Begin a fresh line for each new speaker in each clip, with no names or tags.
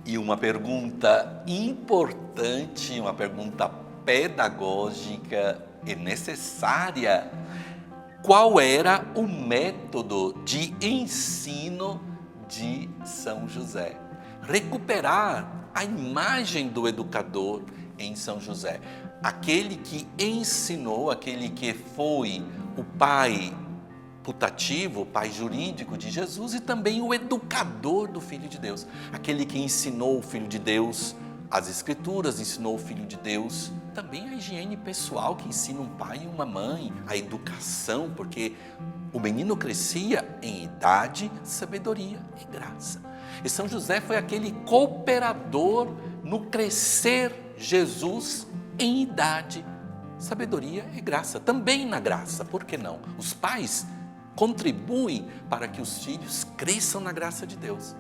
E uma pergunta importante, uma pergunta pedagógica e necessária: qual era o método de ensino de São José? Recuperar a imagem do educador em São José, aquele que ensinou, aquele que foi o pai putativo, o pai jurídico de Jesus e também o educador do Filho de Deus, aquele que ensinou o Filho de Deus as Escrituras, ensinou o Filho de Deus também a higiene pessoal que ensina um pai e uma mãe, a educação, porque o menino crescia em idade, sabedoria e graça. E São José foi aquele cooperador no crescer Jesus em idade, sabedoria e graça. Também na graça, por que não? Os pais contribuem para que os filhos cresçam na graça de Deus.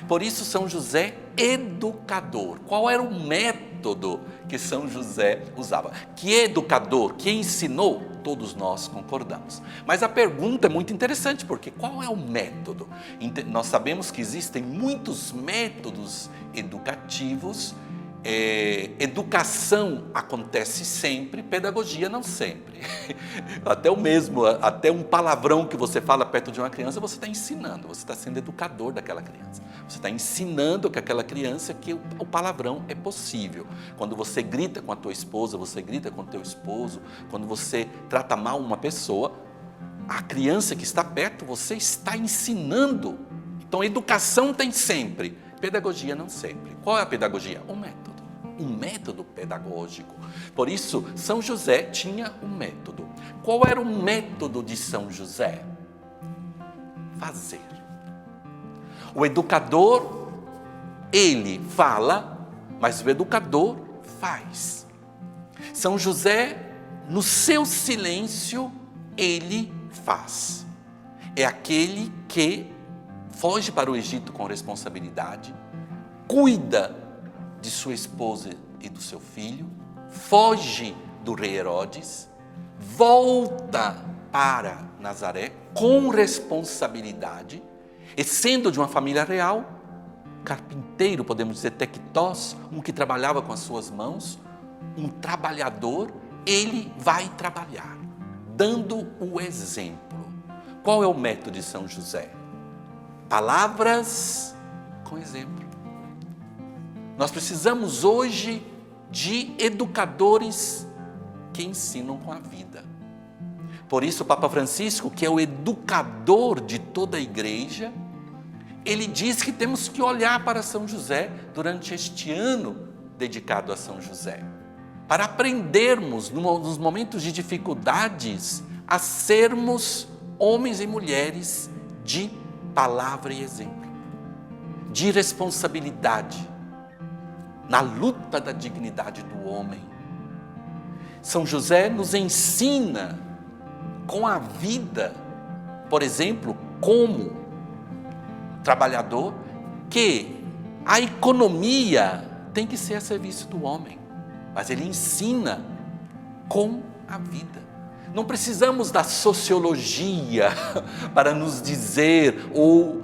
Por isso São José, educador. Qual era o método que São José usava? Que educador, que ensinou, todos nós concordamos. Mas a pergunta é muito interessante, porque qual é o método? Nós sabemos que existem muitos métodos educativos. Educação acontece sempre, pedagogia não sempre. Até um palavrão que você fala perto de uma criança, você está ensinando, você está sendo educador daquela criança. Você está ensinando que aquela criança que o palavrão é possível. Quando você grita com a tua esposa, você grita com o teu esposo, quando você trata mal uma pessoa, a criança que está perto, você está ensinando. Então, educação tem sempre, pedagogia não sempre. Qual é a pedagogia? Um método pedagógico. Por isso, São José tinha um método. Qual era o método de São José? Fazer. O educador, ele fala, mas o educador faz. São José, no seu silêncio, ele faz. É aquele que foge para o Egito com responsabilidade, cuida de sua esposa e do seu filho, foge do rei Herodes, volta para Nazaré com responsabilidade, e sendo de uma família real, carpinteiro, podemos dizer, tectós, um que trabalhava com as suas mãos, um trabalhador, ele vai trabalhar, dando o exemplo. Qual é o método de São José? Palavras com exemplo. Nós precisamos hoje de educadores que ensinam com a vida. Por isso o Papa Francisco, que é o educador de toda a igreja, ele diz que temos que olhar para São José durante este ano dedicado a São José, para aprendermos nos momentos de dificuldades a sermos homens e mulheres de palavra e exemplo, de responsabilidade, na luta da dignidade do homem. São José nos ensina com a vida, por exemplo, como trabalhador, que a economia tem que ser a serviço do homem, mas ele ensina com a vida. Não precisamos da sociologia para nos dizer, ou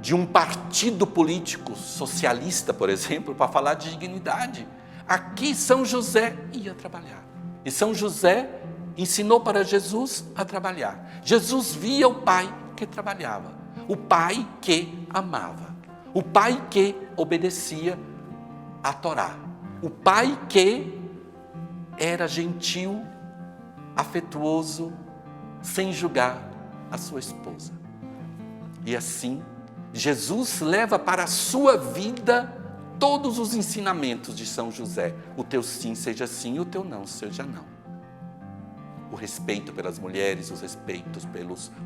de um partido político socialista, por exemplo, para falar de dignidade. Aqui São José ia trabalhar. E São José ensinou para Jesus a trabalhar. Jesus via o pai que trabalhava, o pai que amava, o pai que obedecia à Torá, o pai que era gentil, afetuoso, sem julgar a sua esposa. E assim, Jesus leva para a sua vida todos os ensinamentos de São José. O teu sim seja sim, o teu não seja não. O respeito pelas mulheres, o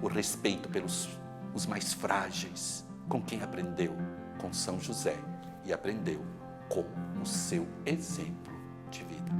respeito pelos os mais frágeis. Com quem aprendeu? Com São José. E aprendeu com o seu exemplo de vida.